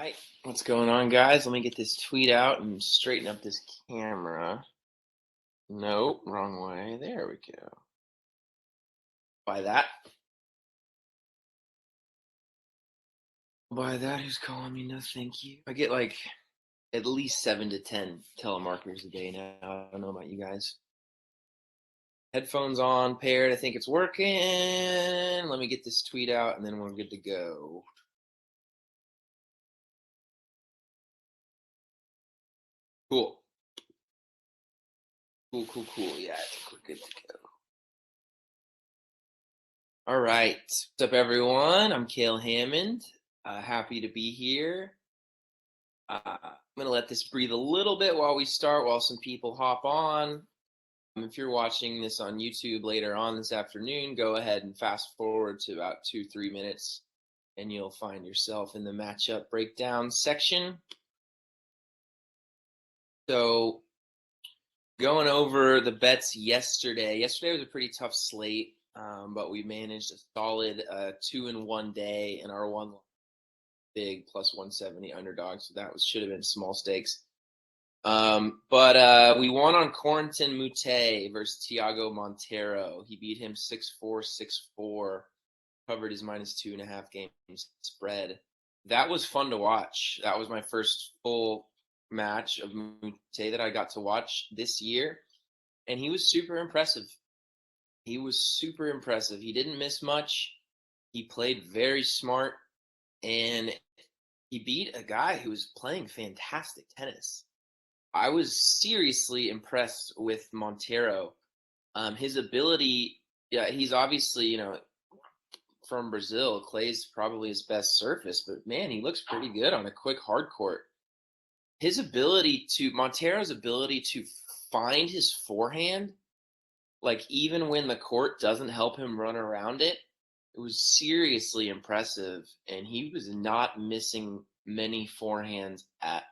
right, what's going on, guys? Let me get this tweet out and straighten up this camera. Nope, wrong way. There we go. By that. By that, who's calling me? No, thank you. I get like at least 7 to 10 telemarketers a day now. I don't know about you guys. Headphones on, paired. I think it's working. Let me get this tweet out and then we're good to go. Cool. Cool. Yeah, I think we're good to go. All right. What's up, everyone? I'm Cale Hammond. Happy to be here. I'm going to let this breathe a little bit while we start, while some people hop on. If you're watching this on YouTube later on this afternoon, go ahead and fast forward to about 2-3 minutes, and you'll find yourself in the matchup breakdown section. So going over the bets yesterday. Yesterday was a pretty tough slate, but we managed a solid 2-1 day in our one big plus 170 underdog. So that should have been small stakes. But we won on Corentin Moutet versus Thiago Monteiro. He beat him 6-4, 6-4, covered his -2.5 games spread. That was fun to watch. That was my first full match of Moutet that I got to watch this year, and he was super impressive. He didn't miss much. He played very smart, and he beat a guy who was playing fantastic tennis. I was seriously impressed with Monteiro. His ability, he's obviously, from Brazil. Clay's probably his best surface, but man, he looks pretty good on a quick hard court. Monteiro's ability to find his forehand, like even when the court doesn't help him run around it, it was seriously impressive, and he was not missing many forehands at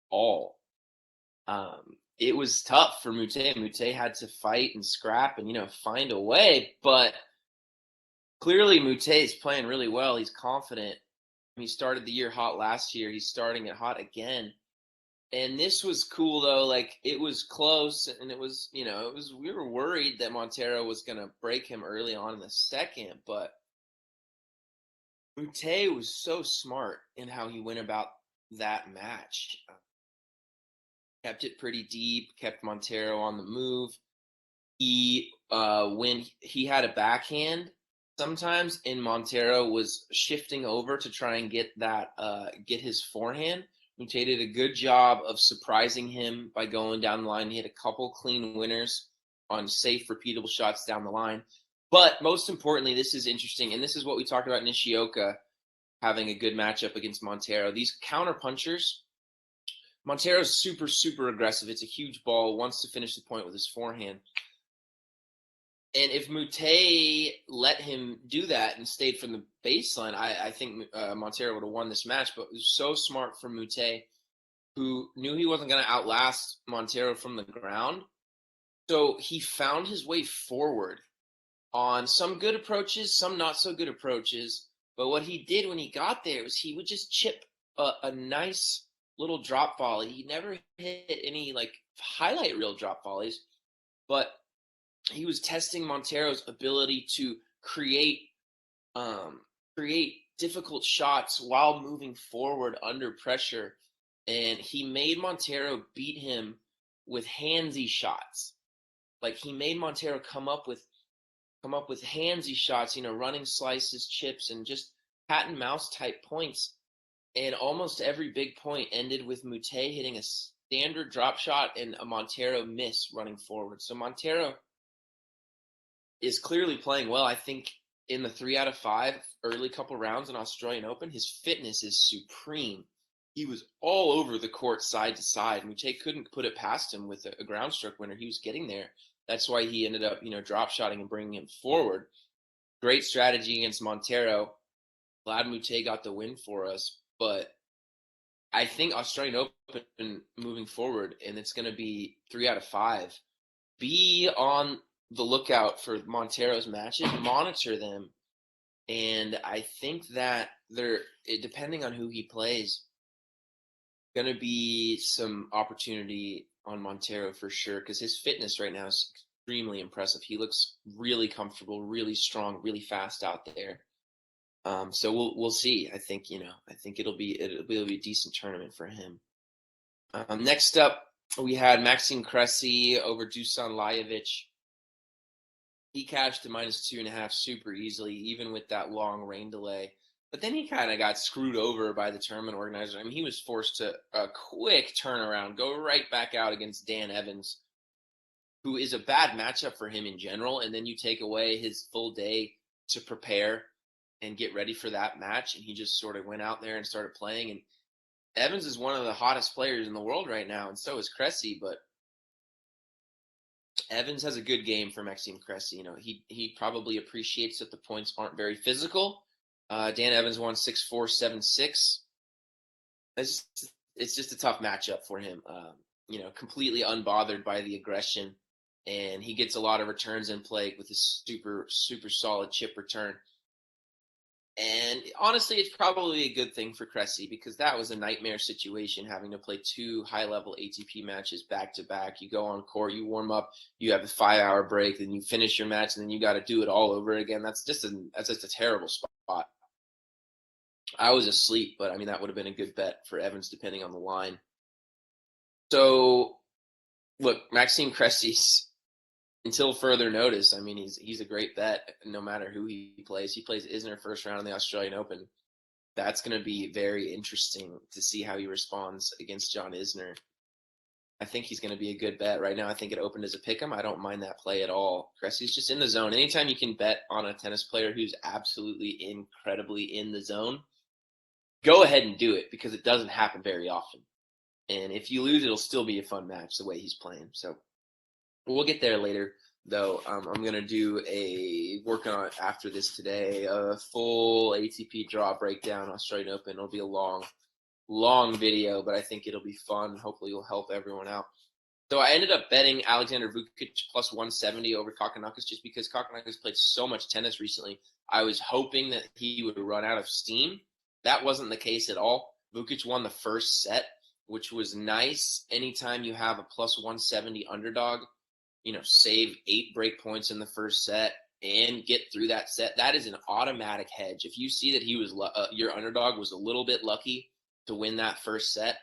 all. It was tough for Moutet. Moutet had to fight and scrap and, find a way, but clearly Moutet is playing really well. He's confident. He started the year hot last year. He's starting it hot again. And this was cool, though. Like, it was close, and it was, we were worried that Monteiro was going to break him early on in the second, but Moutet was so smart in how he went about that match. Kept it pretty deep, kept Monteiro on the move. When he had a backhand sometimes, and Monteiro was shifting over to try and get his forehand, Moutet did a good job of surprising him by going down the line. He had a couple clean winners on safe, repeatable shots down the line. But most importantly, this is interesting, and this is what we talked about Nishioka having a good matchup against Monteiro. These counter punchers, Monteiro's super, super aggressive. It's a huge ball, wants to finish the point with his forehand. And if Moutet let him do that and stayed from the baseline, I think Monteiro would have won this match. But it was so smart from Moutet, who knew he wasn't going to outlast Monteiro from the ground. So he found his way forward on some good approaches, some not so good approaches. But what he did when he got there was he would just chip a nice little drop volley. He never hit any highlight reel drop volleys, but he was testing Monteiro's ability to create difficult shots while moving forward under pressure, and he made Monteiro beat him with handsy shots. Like, he made Monteiro come up with handsy shots, running slices, chips, and just cat and mouse type points. And almost every big point ended with Moutet hitting a standard drop shot and a Monteiro miss running forward. So Monteiro is clearly playing well. I think in the 3 out of 5 early couple rounds in Australian Open, his fitness is supreme. He was all over the court side to side. Moutet couldn't put it past him with a ground stroke winner. He was getting there. That's why he ended up, drop shotting and bringing him forward. Great strategy against Monteiro. Glad Moutet got the win for us. But I think Australian Open moving forward, and it's going to be 3 out of 5. Be on the lookout for Monteiro's matches, monitor them, and I think that depending on who he plays, going to be some opportunity on Montero for sure because his fitness right now is extremely impressive. He looks really comfortable, really strong, really fast out there. So we'll see. I think it'll be a decent tournament for him. Next up, we had Maxime Cressy over Dusan Lajovic. He cashed to -2.5 super easily, even with that long rain delay. But then he kind of got screwed over by the tournament organizer. I mean, he was forced to a quick turnaround, go right back out against Dan Evans, who is a bad matchup for him in general. And then you take away his full day to prepare and get ready for that match. And he just sort of went out there and started playing. And Evans is one of the hottest players in the world right now, and so is Cressy. But Evans has a good game for Maxime Cressy. He probably appreciates that the points aren't very physical. Dan Evans won 6-4, 7-6. It's just a tough matchup for him. Completely unbothered by the aggression, and he gets a lot of returns in play with his super, super solid chip return. And honestly, it's probably a good thing for Cressy because that was a nightmare situation, having to play 2 high-level ATP matches back-to-back. You go on court, you warm up, you have a 5-hour break, then you finish your match, and then you got to do it all over again. That's just a terrible spot. I was asleep, but I mean, that would have been a good bet for Evans depending on the line. So, look, Maxime Cressy's, until further notice, I mean, he's a great bet no matter who he plays. He plays Isner first round in the Australian Open. That's going to be very interesting to see how he responds against John Isner. I think he's going to be a good bet. Right now, I think it opened as a pick'em. I don't mind that play at all. Cressy's just in the zone. Anytime you can bet on a tennis player who's absolutely incredibly in the zone, go ahead and do it because it doesn't happen very often. And if you lose, it'll still be a fun match the way he's playing. So we'll get there later, though. I'm going to do working on it after this today, a full ATP draw breakdown, Australian Open. It'll be a long video, but I think it'll be fun. Hopefully it'll help everyone out. So I ended up betting Alexander Vukic plus 170 over Kokkinakis just because Kokkinakis played so much tennis recently. I was hoping that he would run out of steam. That wasn't the case at all. Vukic won the first set, which was nice. Anytime you have a plus 170 underdog, save 8 break points in the first set and get through that set, that is an automatic hedge. If you see that he was your underdog was a little bit lucky to win that first set,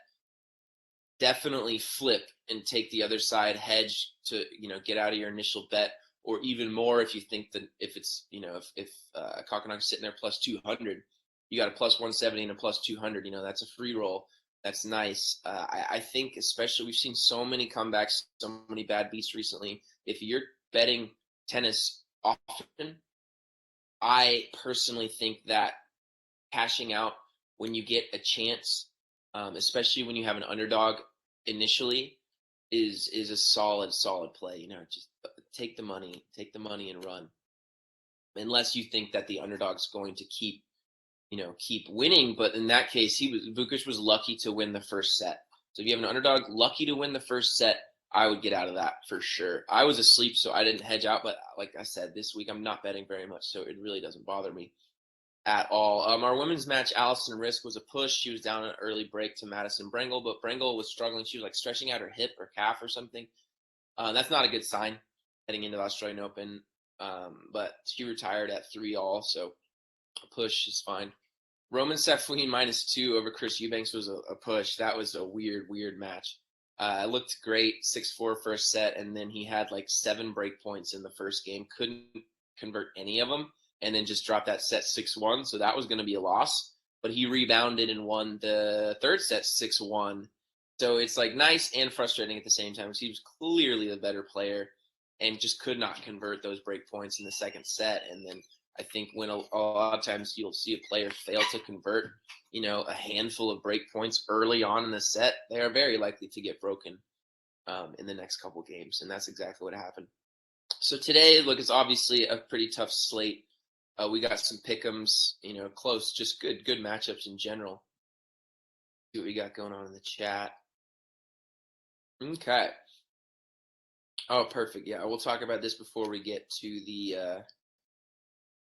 definitely flip and take the other side hedge to get out of your initial bet, or even more if you think that if it's if Kokkinakis sitting there plus 200, you got a plus 170 and a plus 200. That's a free roll. That's nice. I think especially we've seen so many comebacks, so many bad beats recently. If you're betting tennis often, I personally think that cashing out when you get a chance, especially when you have an underdog initially, is a solid play. Just take the money and run. Unless you think that the underdog's going to keep winning. But in that case, Vukic was lucky to win the first set. So if you have an underdog lucky to win the first set, I would get out of that for sure. I was asleep, so I didn't hedge out. But like I said, this week I'm not betting very much, so it really doesn't bother me at all. Our women's match, Alison Risk, was a push. She was down an early break to Madison Brengel, but Brengel was struggling. She was like stretching out her hip or calf or something. That's not a good sign heading into the Australian Open. But she retired at 3-all, so a push is fine. Roman Safwin -2 over Chris Eubanks was a push. That was a weird match. It looked great, 6-4 first set, and then he had like 7 break points in the first game. Couldn't convert any of them, and then just dropped that set 6-1. So that was going to be a loss. But he rebounded and won the third set 6-1. So it's like nice and frustrating at the same time. He was clearly the better player and just could not convert those break points in the second set. And then I think when a lot of times you'll see a player fail to convert, a handful of break points early on in the set, they are very likely to get broken in the next couple games. And that's exactly what happened. So today, look, it's obviously a pretty tough slate. We got some pick'ems, close, just good matchups in general. See what we got going on in the chat. Okay. Oh, perfect. Yeah, we'll talk about this before we get to the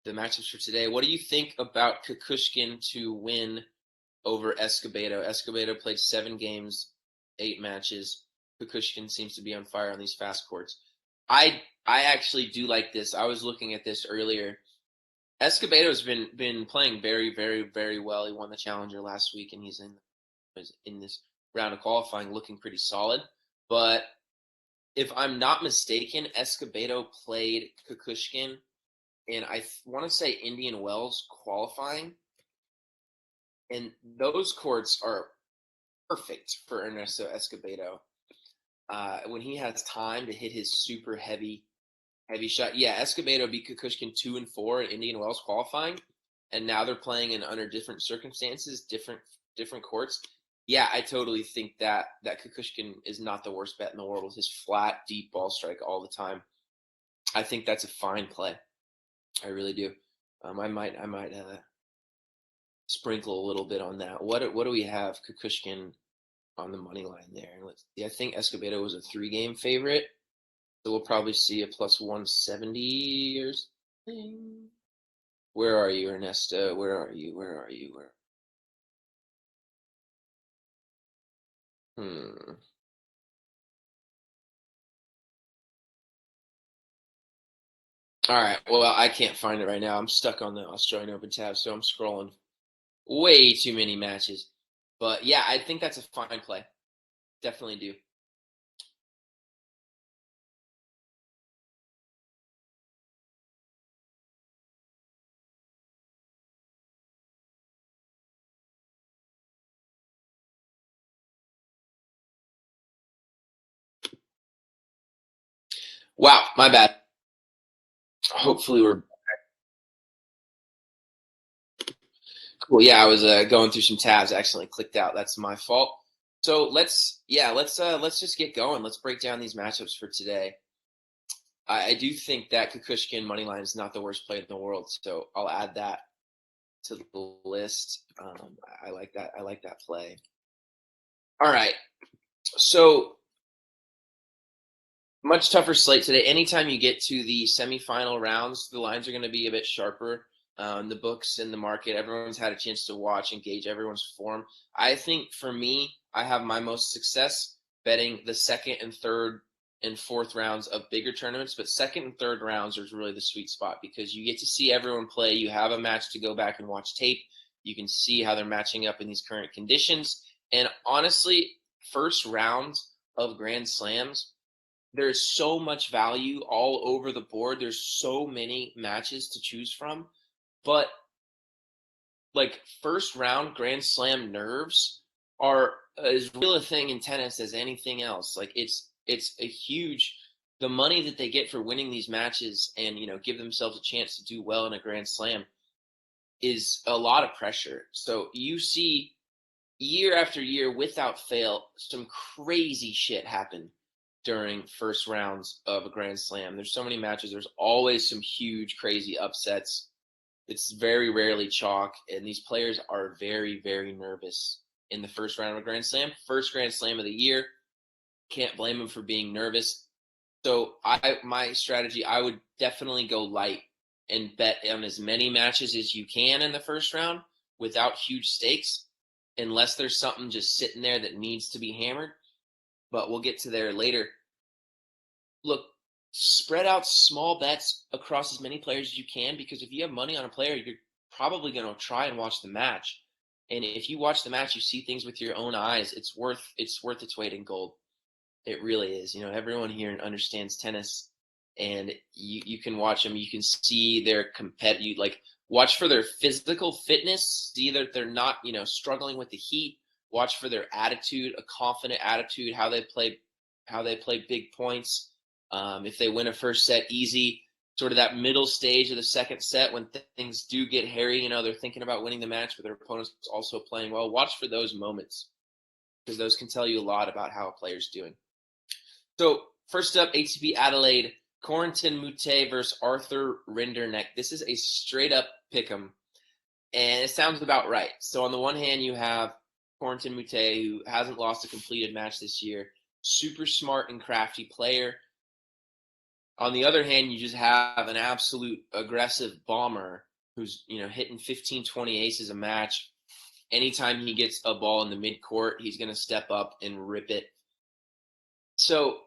matchups for today. What do you think about Kukushkin to win over Escobedo. Escobedo played 7 games, 8 matches. Kukushkin seems to be on fire on these fast courts. I actually do like this. I was looking at this earlier. Escobedo's been playing very, very, very well. He won the Challenger last week, and he's in this round of qualifying looking pretty solid. But if I'm not mistaken, Escobedo played Kukushkin in, I want to say, Indian Wells qualifying. And those courts are perfect for Ernesto Escobedo. When he has time to hit his super heavy shot. Yeah, Escobedo beat Kukushkin 2 and 4 at Indian Wells qualifying, and now they're playing in under different circumstances, different courts. Yeah, I totally think that Kukushkin is not the worst bet in the world with his flat, deep ball strike all the time. I think that's a fine play. I really do. I might sprinkle a little bit on that. What do we have? Kukushkin on the money line there. Let's see. I think Escobedo was a 3-game favorite. So we'll probably see a plus 170 or something. Where are you, Ernesto? Where are you? All right. Well, I can't find it right now. I'm stuck on the Australian Open tab, so I'm scrolling way too many matches. But yeah, I think that's a fine play. Definitely do. Wow, my bad. Hopefully we're cool. Yeah, I was going through some tabs, accidentally clicked out. That's my fault. So let's just get going. Let's break down these matchups for today. I do think that Kukushkin money line is not the worst play in the world, so I'll add that to the list. I like that. I like that play. All right, so much tougher slate today. Anytime you get to the semifinal rounds, the lines are going to be a bit sharper. The books and the market, everyone's had a chance to watch and gauge everyone's form. I think for me, I have my most success betting the second and third and fourth rounds of bigger tournaments, but second and third rounds is really the sweet spot because you get to see everyone play. You have a match to go back and watch tape. You can see how they're matching up in these current conditions. And honestly, first round of Grand Slams, there's so much value all over the board. There's so many matches to choose from. But like first round Grand Slam nerves are as real a thing in tennis as anything else. Like it's a huge the money that they get for winning these matches and give themselves a chance to do well in a Grand Slam is a lot of pressure. So you see year after year without fail some crazy shit happen during first rounds of a Grand Slam. There's so many matches. There's always some huge crazy upsets. It's very rarely chalk, and these players are very, very nervous in the first round of a Grand Slam. First Grand Slam of the year. Can't blame them for being nervous. So my strategy, I would definitely go light and bet on as many matches as you can in the first round without huge stakes, unless there's something just sitting there that needs to be hammered. But we'll get to there later. Look, spread out small bets across as many players as you can, because if you have money on a player, you're probably going to try and watch the match. And if you watch the match, you see things with your own eyes. It's worth its weight in gold. It really is. Everyone here understands tennis, and you can watch them. You can see their competitive. Like, watch for their physical fitness. See that they're not struggling with the heat. Watch for their attitude, a confident attitude, how they play big points. If they win a first set easy, sort of that middle stage of the second set when things do get hairy, they're thinking about winning the match, but their opponent's also playing well. Watch for those moments, because those can tell you a lot about how a player's doing. So first up, ATP Adelaide, Corentin Moutet versus Arthur Rinderknech. This is a straight up pick'em, and it sounds about right. So on the one hand, you have Corentin Moutet, who hasn't lost a completed match this year, super smart and crafty player. On the other hand, you just have an absolute aggressive bomber who's hitting 15, 20 aces a match, anytime he gets a ball in the midcourt, he's going to step up and rip it. So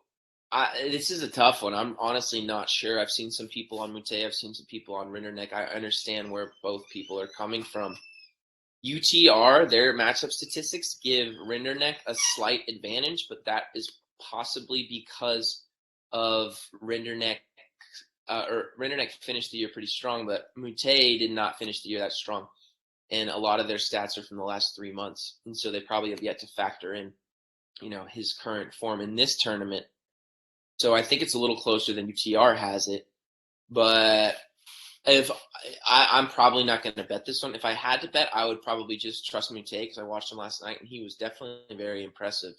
this is a tough one. I'm honestly not sure. I've seen some people on Moutet. I've seen some people on Rinderknech. I understand where both people are coming from. UTR, their matchup statistics give Rinderknech a slight advantage, but that is possibly because of Rinderknech. Rinderknech finished the year pretty strong, but Moutet did not finish the year that strong. And a lot of their stats are from the last 3 months. And so they probably have yet to factor in, his current form in this tournament. So I think it's a little closer than UTR has it. But if I'm probably not going to bet this one. If I had to bet, I would probably just trust Moutet because I watched him last night and he was definitely very impressive.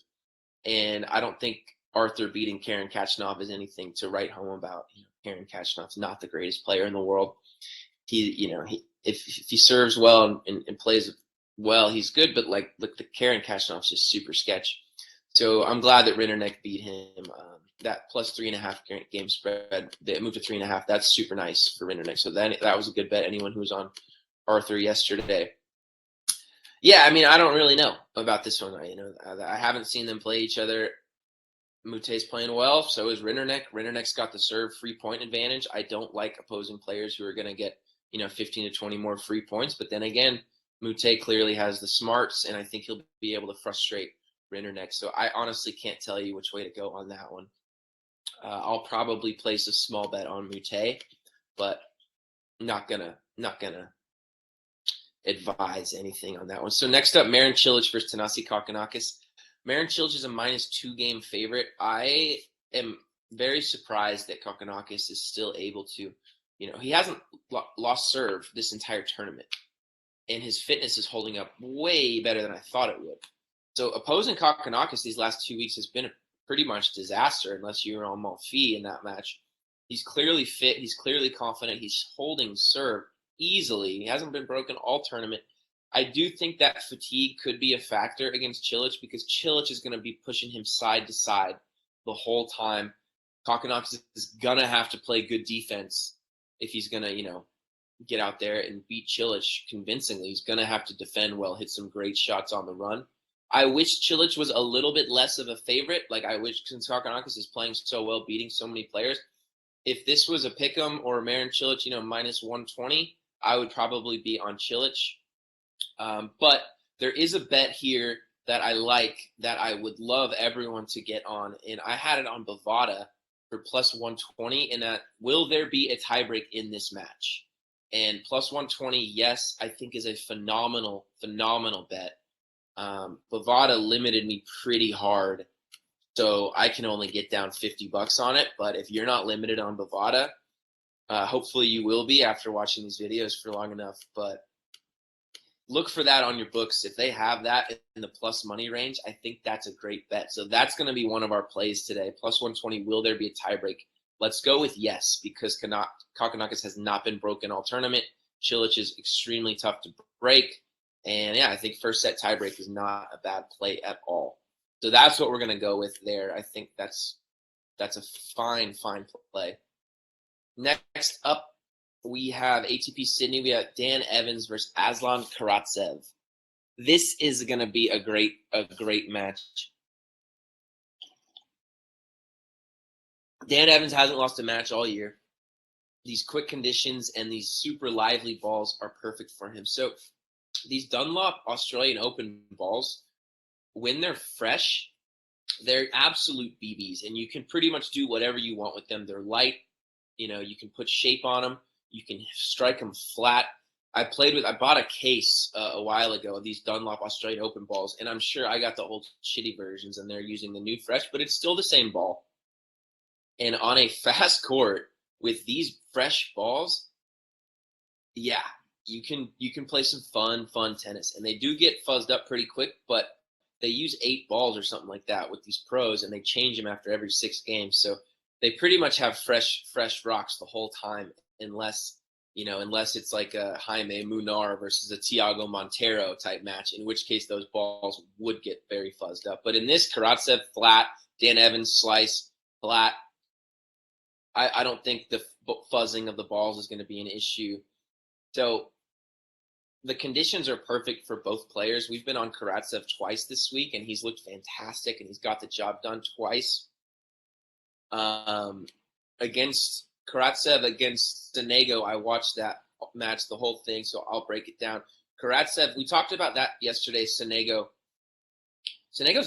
And I don't think Arthur beating Karen Khachanov is anything to write home about. Karen Khachanov's not the greatest player in the world. If he serves well and plays well, he's good. But the Karen Khachanov's just super sketch. So I'm glad that Rinderknech beat him. That plus 3.5 game spread, they moved to 3.5. That's super nice for Rinderknech. So that was a good bet. Anyone who was on Arthur yesterday. Yeah, I mean, I don't really know about this one. I haven't seen them play each other. Moutet's playing well. So is Rinderknech. Rinderknech's got the serve free point advantage. I don't like opposing players who are going to get 15 to 20 more free points. But then again, Moutet clearly has the smarts, and I think he'll be able to frustrate Rinderknech. So I honestly can't tell you which way to go on that one. I'll probably place a small bet on Moutet, but not gonna advise anything on that one. So next up, Marin Cilic versus Thanasi Kokkinakis. Marin Cilic is a -2 game favorite. I am very surprised that Kokkinakis is still able to, he hasn't lost serve this entire tournament, and his fitness is holding up way better than I thought it would. So opposing Kokkinakis these last 2 weeks has been a pretty much disaster unless you're on Malfi in that match. He's clearly fit. He's clearly confident. He's holding serve easily. He hasn't been broken all tournament. I do think that fatigue could be a factor against Cilic because Cilic is going to be pushing him side to side the whole time. Kokkinakis is going to have to play good defense if he's going to, get out there and beat Cilic convincingly. He's going to have to defend well, hit some great shots on the run. I wish Cilic was a little bit less of a favorite. I wish, since Kokkinakis is playing so well, beating so many players, if this was a pick'em or Marin Cilic, -120, I would probably be on Cilic. But there is a bet here that I like that I would love everyone to get on, and I had it on Bovada for +120, and that will there be a tiebreak in this match? And +120, yes, I think is a phenomenal bet. Bovada limited me pretty hard, so I can only get down $50 on it. But if you're not limited on Bovada, hopefully you will be after watching these videos for long enough. But look for that on your books. If they have that in the plus money range, I think that's a great bet. So that's going to be one of our plays today. +120, will there be a tiebreak? Let's go with yes, because Kokkinakis has not been broken all tournament. Cilic is extremely tough to break. And yeah, I think first set tiebreak is not a bad play at all. So that's what we're going to go with there. I think that's a fine play. Next up, we have ATP Sydney. We have Dan Evans versus Aslan Karatsev. This is going to be a great match. Dan Evans hasn't lost a match all year. These quick conditions and these super lively balls are perfect for him. So these Dunlop Australian Open balls, when they're fresh, they're absolute BBs, and you can pretty much do whatever you want with them. They're light. You can put shape on them. You can strike them flat. I bought a case a while ago of these Dunlop Australian Open balls, and I'm sure I got the old shitty versions, and they're using the new fresh, but it's still the same ball. And on a fast court with these fresh balls, yeah, you can play some fun tennis. And they do get fuzzed up pretty quick, but they use 8 balls or something like that with these pros, and they change them after every 6 games. So they pretty much have fresh rocks the whole time, unless it's like a Jaime Munar versus a Tiago Montero type match, in which case those balls would get very fuzzed up. But in this, Karatsev flat, Dan Evans slice flat. I don't think the fuzzing of the balls is going to be an issue. So the conditions are perfect for both players. We've been on Karatsev twice this week, and he's looked fantastic, and he's got the job done twice. Against Karatsev against Sonego, I watched that match, the whole thing, so I'll break it down. Karatsev, we talked about that yesterday. Sonego's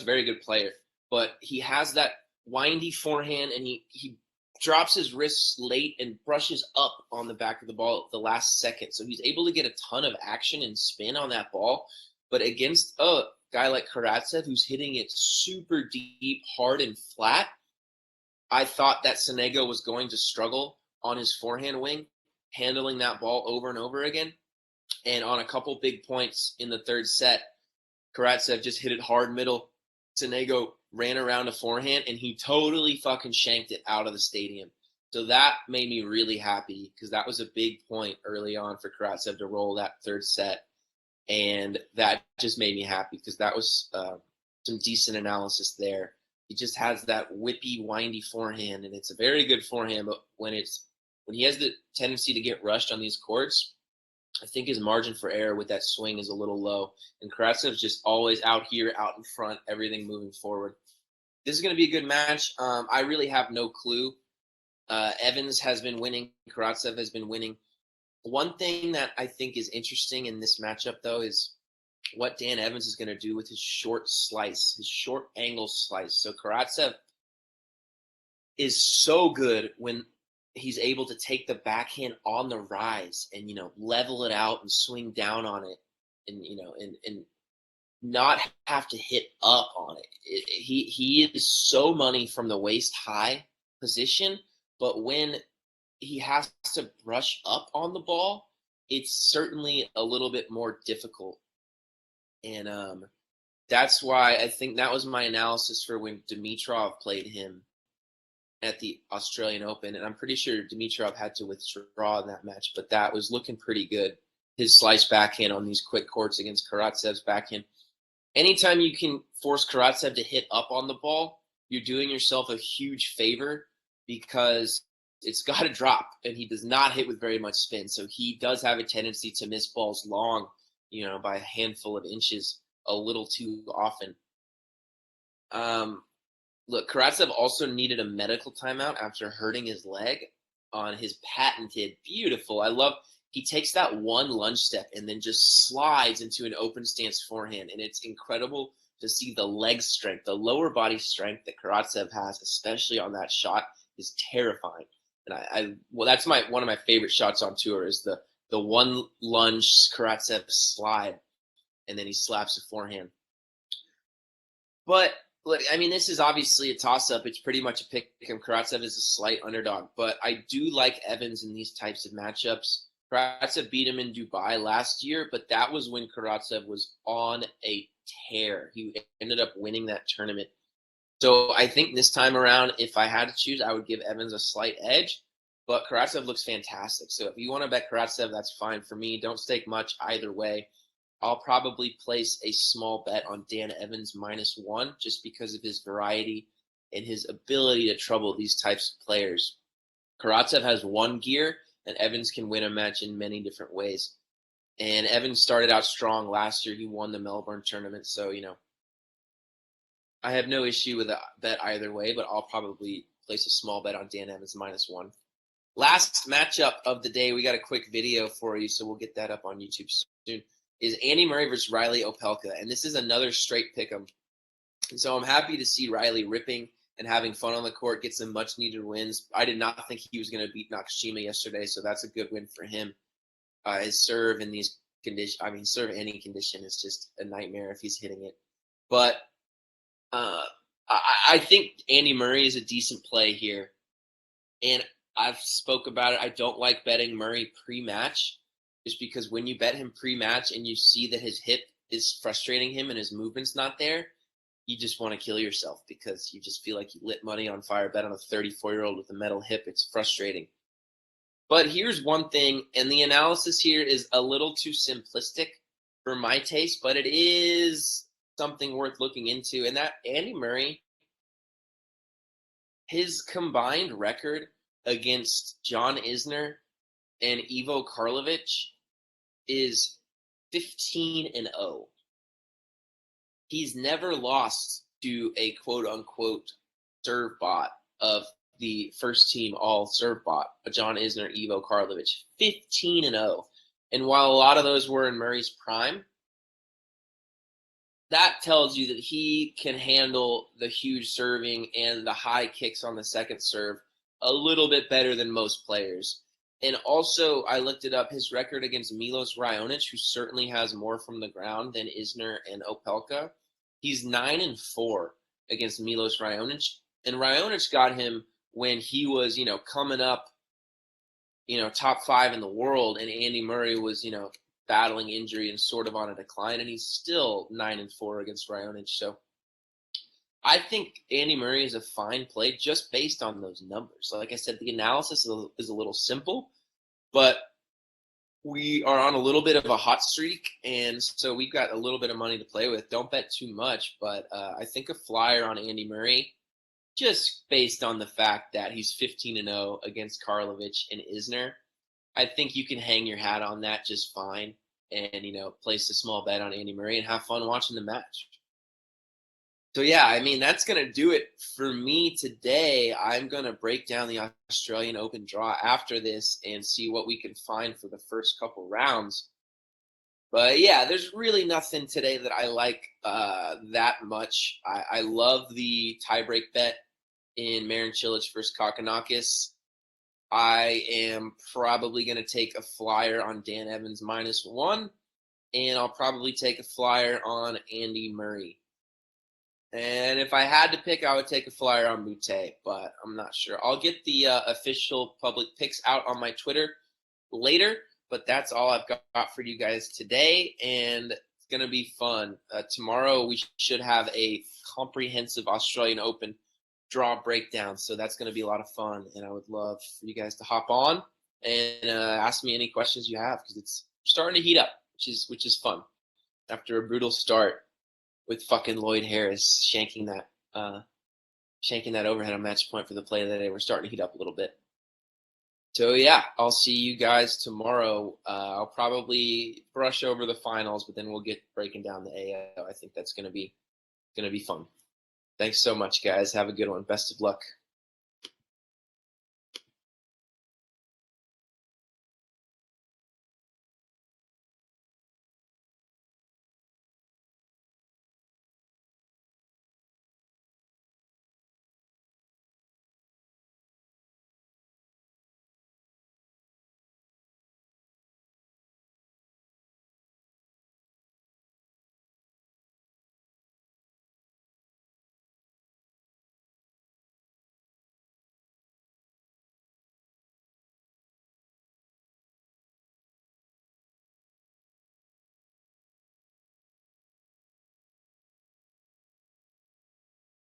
a very good player, but he has that windy forehand, and he drops his wrists late and brushes up on the back of the ball at the last second. So he's able to get a ton of action and spin on that ball. But against a guy like Karatsev, who's hitting it super deep, hard, and flat, I thought that Sonego was going to struggle on his forehand wing, handling that ball over and over again. And on a couple big points in the third set, Karatsev just hit it hard middle. Sonego ran around a forehand, and he totally fucking shanked it out of the stadium. So that made me really happy, because that was a big point early on for Karatsev to roll that third set. And that just made me happy, because that was some decent analysis there. He just has that whippy, windy forehand, and it's a very good forehand. But when he has the tendency to get rushed on these courts, I think his margin for error with that swing is a little low. And Karatsev's just always out here, out in front, everything moving forward. This is going to be a good match. I really have no clue. Evans has been winning. Karatsev has been winning. One thing that I think is interesting in this matchup, though, is what Dan Evans is going to do with his short slice, his short angle slice. So Karatsev is so good when he's able to take the backhand on the rise and, level it out and swing down on it and, and not have to hit up on it. He is so money from the waist high position, but when he has to brush up on the ball, it's certainly a little bit more difficult. And that's why I think that was my analysis for when Dimitrov played him at the Australian Open. And I'm pretty sure Dimitrov had to withdraw in that match, but that was looking pretty good. His slice backhand on these quick courts against Karatsev's backhand. Anytime you can force Karatsev to hit up on the ball, you're doing yourself a huge favor, because it's got to drop, and he does not hit with very much spin. So he does have a tendency to miss balls long, by a handful of inches a little too often. Look, Karatsev also needed a medical timeout after hurting his leg on his patented, beautiful, he takes that one lunge step and then just slides into an open stance forehand. And it's incredible to see the leg strength, the lower body strength that Karatsev has, especially on that shot, is terrifying. And that's one of my favorite shots on tour is the one lunge Karatsev slide, and then he slaps a forehand. But look, this is obviously a toss-up. It's pretty much a pick. Karatsev is a slight underdog, but I do like Evans in these types of matchups. Karatsev beat him in Dubai last year, but that was when Karatsev was on a tear. He ended up winning that tournament. So I think this time around, if I had to choose, I would give Evans a slight edge, but Karatsev looks fantastic. So if you want to bet Karatsev, that's fine for me. Don't stake much either way. I'll probably place a small bet on Dan Evans -1 just because of his variety and his ability to trouble these types of players. Karatsev has one gear, and Evans can win a match in many different ways. And Evans started out strong last year. He won the Melbourne tournament. So, I have no issue with a bet either way, but I'll probably place a small bet on Dan Evans -1. Last matchup of the day, we got a quick video for you, so we'll get that up on YouTube soon, is Andy Murray versus Reilly Opelka. And this is another straight pick'em. And so I'm happy to see Reilly ripping and having fun on the court, get some much-needed wins. I did not think he was going to beat Nakashima yesterday, so that's a good win for him. His serve in these conditions, serve any condition is just a nightmare if he's hitting it. But I think Andy Murray is a decent play here. And I've spoke about it. I don't like betting Murray pre-match, just because when you bet him pre-match and you see that his hip is frustrating him and his movement's not there, you just want to kill yourself because you just feel like you lit money on fire, bet on a 34-year-old with a metal hip. It's frustrating. But here's one thing, and the analysis here is a little too simplistic for my taste, but it is something worth looking into. And that Andy Murray, his combined record against John Isner and Ivo Karlovic is 15-0. He's never lost to a quote-unquote serve bot of the first team all serve bot, a John Isner, Ivo Karlovic. 15-0. And while a lot of those were in Murray's prime, that tells you that he can handle the huge serving and the high kicks on the second serve a little bit better than most players. And also, I looked it up, his record against Milos Raonic, who certainly has more from the ground than Isner and Opelka. He's 9-4 against Milos Raonic. And Raonic got him when he was, coming up, top 5 in the world, and Andy Murray was, battling injury and sort of on a decline, and he's still 9-4 against Raonic. So I think Andy Murray is a fine play just based on those numbers. Like I said, the analysis is a little simple, but we are on a little bit of a hot streak, and so we've got a little bit of money to play with. Don't bet too much, but I think a flyer on Andy Murray, just based on the fact that he's 15-0 against Karlovic and Isner, I think you can hang your hat on that just fine and, place a small bet on Andy Murray and have fun watching the match. So, yeah, I mean, that's going to do it for me today. I'm going to break down the Australian Open draw after this and see what we can find for the first couple rounds. But, yeah, there's really nothing today that I like that much. I love the tiebreak bet in Marin Cilic versus Kokkinakis. I am probably going to take a flyer on Dan Evans -1, and I'll probably take a flyer on Andy Murray. And if I had to pick, I would take a flyer on Moutet, but I'm not sure. I'll get the official public picks out on my Twitter later, but that's all I've got for you guys today, and it's going to be fun. Tomorrow we should have a comprehensive Australian Open draw breakdown, so that's going to be a lot of fun, and I would love for you guys to hop on and ask me any questions you have, because it's starting to heat up, which is fun after a brutal start with fucking Lloyd Harris shanking that overhead on match point for the play of the day. We're starting to heat up a little bit. So yeah, I'll see you guys tomorrow. I'll probably brush over the finals, but then we'll get breaking down the AO. I think that's going to be fun. Thanks so much, guys. Have a good one. Best of luck.